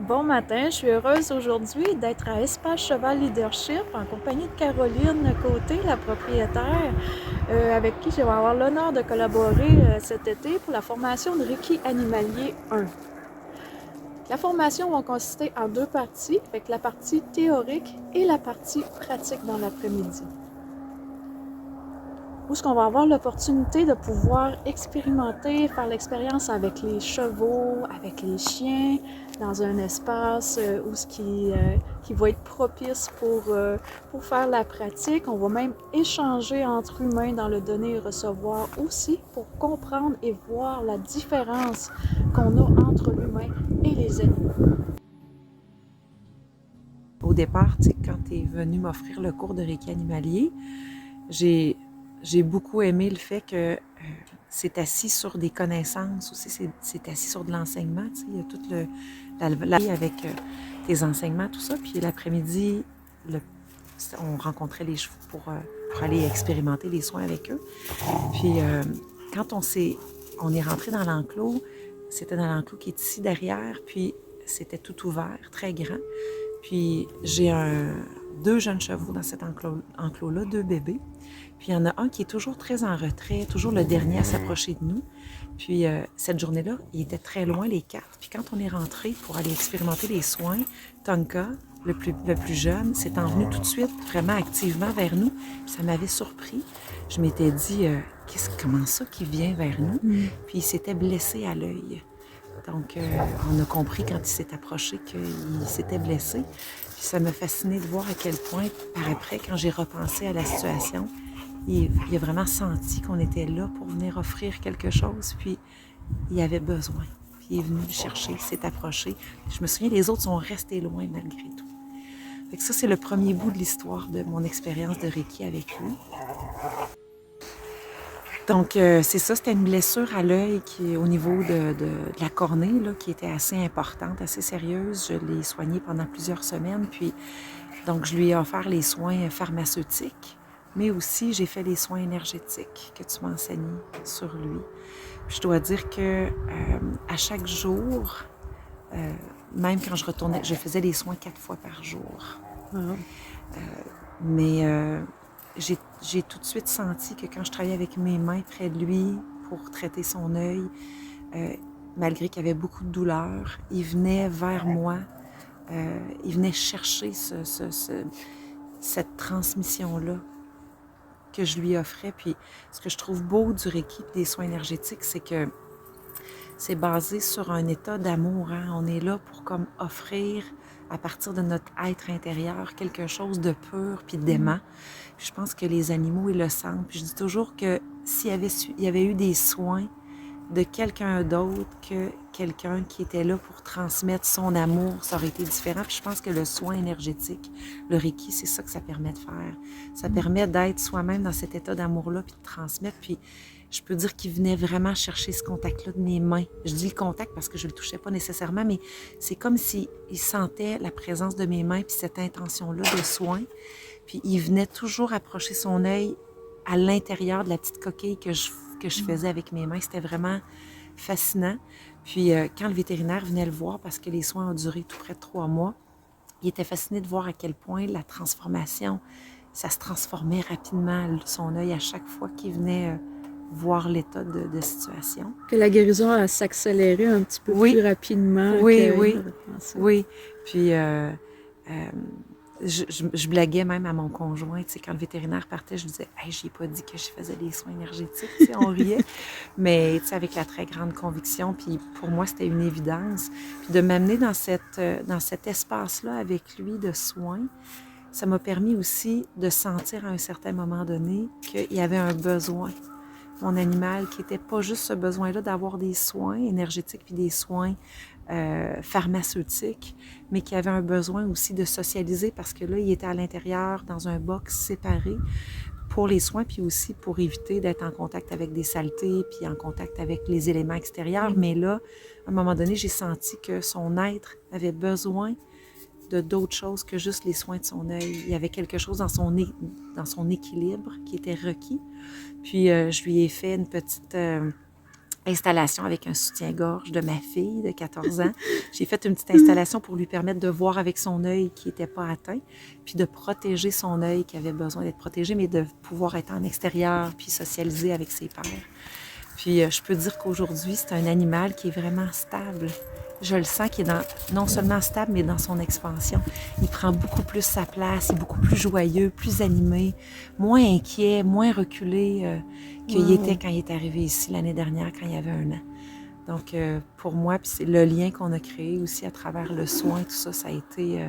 Bon matin, je suis heureuse aujourd'hui d'être à Espace Cheval Leadership en compagnie de Caroline Côté, la propriétaire, avec qui je vais avoir l'honneur de collaborer cet été pour la formation de Reiki Animalier 1. La formation va consister en deux parties, avec la partie théorique et la partie pratique dans l'après-midi. Où est-ce qu'on va avoir l'opportunité de pouvoir expérimenter, faire l'expérience avec les chevaux, avec les chiens, dans un espace qui va être propice pour faire la pratique. On va même échanger entre humains dans le donner et recevoir aussi pour comprendre et voir la différence qu'on a entre l'humain et les animaux. Au départ, quand tu es venu m'offrir le cours de Reiki animalier, j'ai beaucoup aimé le fait que c'est assis sur des connaissances aussi, c'est assis sur de l'enseignement. Il y a tout la avec tes enseignements, tout ça. Puis l'après-midi, on rencontrait les chevaux pour aller expérimenter les soins avec eux. Puis quand on est rentré dans l'enclos, c'était dans l'enclos qui est ici derrière, puis c'était tout ouvert, très grand. Puis j'ai deux jeunes chevaux dans cet enclos-là, deux bébés. Puis il y en a un qui est toujours très en retrait, toujours le dernier à s'approcher de nous. Puis cette journée-là, il était très loin, les quatre. Puis quand on est rentré pour aller expérimenter les soins, Tonka, le plus jeune, s'est envenu tout de suite, vraiment activement vers nous. Puis ça m'avait surpris. Je m'étais dit, comment ça qu'il vient vers nous? Puis il s'était blessé à l'œil. Donc, on a compris quand il s'est approché qu'il s'était blessé. Puis ça m'a fasciné de voir à quel point, par après, quand j'ai repensé à la situation, il a vraiment senti qu'on était là pour venir offrir quelque chose, puis il avait besoin. Puis il est venu le chercher, il s'est approché. Je me souviens, les autres sont restés loin malgré tout. Fait que ça, c'est le premier bout de l'histoire de mon expérience de Reiki avec lui. Donc, c'est ça, c'était une blessure à l'œil qui est au niveau de la cornée, là, qui était assez importante, assez sérieuse. Je l'ai soignée pendant plusieurs semaines, puis donc je lui ai offert les soins pharmaceutiques, mais aussi j'ai fait les soins énergétiques que tu m'as enseignés sur lui. Puis je dois dire que à chaque jour, même quand je retournais, je faisais les soins 4 fois par jour. Mais j'ai tout de suite senti que quand je travaillais avec mes mains près de lui pour traiter son œil, malgré qu'il y avait beaucoup de douleur, il venait vers moi, il venait chercher cette transmission-là que je lui offrais. Puis ce que je trouve beau du Reiki et des soins énergétiques, c'est que c'est basé sur un état d'amour. Hein? On est là pour comme offrir à partir de notre être intérieur quelque chose de pur puis d'aimant. Puis je pense que les animaux, ils le sentent. Puis je dis toujours que s'il y avait eu des soins de quelqu'un d'autre que quelqu'un qui était là pour transmettre son amour, ça aurait été différent. Puis je pense que le soin énergétique, le Reiki, c'est ça que ça permet de faire. Ça permet d'être soi-même dans cet état d'amour-là, puis de transmettre. Puis je peux dire qu'il venait vraiment chercher ce contact-là de mes mains. Je dis le contact parce que je ne le touchais pas nécessairement, mais c'est comme s'il sentait la présence de mes mains, puis cette intention-là de soin. Puis il venait toujours approcher son œil à l'intérieur de la petite coquille que je faisais avec mes mains. C'était vraiment fascinant. Puis quand le vétérinaire venait le voir, parce que les soins ont duré tout près de 3 mois, il était fasciné de voir à quel point la transformation, ça se transformait rapidement, son œil, à chaque fois qu'il venait voir l'état de situation. Que la guérison a s'accéléré un petit peu plus rapidement Oui, qu'il oui, avait pensé. oui. Puis je blaguais même à mon conjoint, tu sais, quand le vétérinaire partait, je disais, hey, j'ai pas dit que je faisais des soins énergétiques, tu sais, on riait, mais tu sais, avec la très grande conviction, puis pour moi, c'était une évidence. Puis de m'amener dans cet espace-là avec lui de soins, ça m'a permis aussi de sentir à un certain moment donné qu'il y avait un besoin. Mon animal, qui n'était pas juste ce besoin-là d'avoir des soins énergétiques puis des soins pharmaceutiques, mais qui avait un besoin aussi de socialiser parce que là, il était à l'intérieur dans un box séparé pour les soins, puis aussi pour éviter d'être en contact avec des saletés, puis en contact avec les éléments extérieurs. Mais là, à un moment donné, j'ai senti que son être avait besoin de d'autres choses que juste les soins de son œil. Il y avait quelque chose dans son équilibre qui était requis. Puis je lui ai fait une petite installation avec un soutien-gorge de ma fille de 14 ans. J'ai fait une petite installation pour lui permettre de voir avec son œil qui n'était pas atteint, puis de protéger son œil qui avait besoin d'être protégé, mais de pouvoir être en extérieur puis socialiser avec ses pairs. Puis je peux dire qu'aujourd'hui, c'est un animal qui est vraiment stable. Je le sens qu'il est non seulement stable, mais dans son expansion. Il prend beaucoup plus sa place, il est beaucoup plus joyeux, plus animé, moins inquiet, moins reculé qu'il était quand il est arrivé ici l'année dernière, quand il y avait 1 an. Donc, pour moi, puis c'est le lien qu'on a créé aussi à travers le soin, tout ça, ça a été...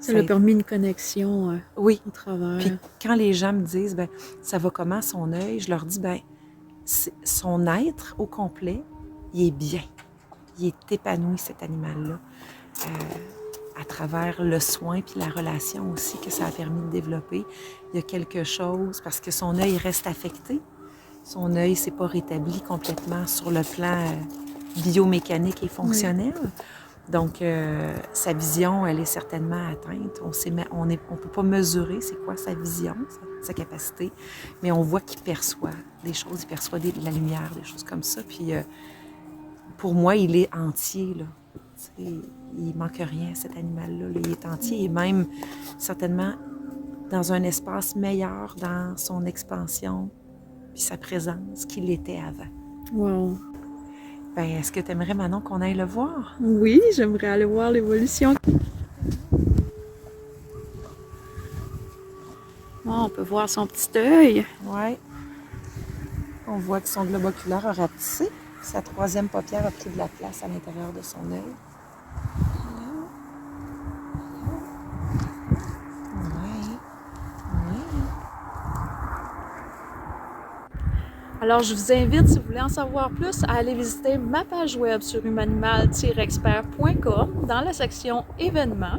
ça lui a permis une connexion oui. au travers. Puis quand les gens me disent, ben ça va comment son œil, je leur dis, ben son être au complet, il est bien. Il est épanoui, cet animal-là, à travers le soin puis la relation aussi que ça a permis de développer. Il y a quelque chose, parce que son œil reste affecté. Son œil ne s'est pas rétabli complètement sur le plan biomécanique et fonctionnel. Oui. Donc, sa vision, elle est certainement atteinte. On ne peut pas mesurer c'est quoi sa vision, sa capacité, mais on voit qu'il perçoit des choses, il perçoit de la lumière, des choses comme ça. Puis, pour moi, il est entier, là. Il ne manque rien, cet animal-là. Il est entier et même, certainement, dans un espace meilleur dans son expansion puis sa présence qu'il était avant. Wow! Ben, est-ce que tu aimerais, Manon, qu'on aille le voir? Oui, j'aimerais aller voir l'évolution. Oh, on peut voir son petit œil. Oui. On voit que son globe oculaire a rapetissé. Sa 3e paupière a pris de la place à l'intérieur de son œil. Alors, je vous invite, si vous voulez en savoir plus, à aller visiter ma page web sur humanimal-expert.com dans la section événements.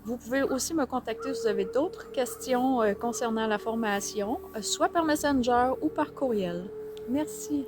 Vous pouvez aussi me contacter si vous avez d'autres questions concernant la formation, soit par Messenger ou par courriel. Merci.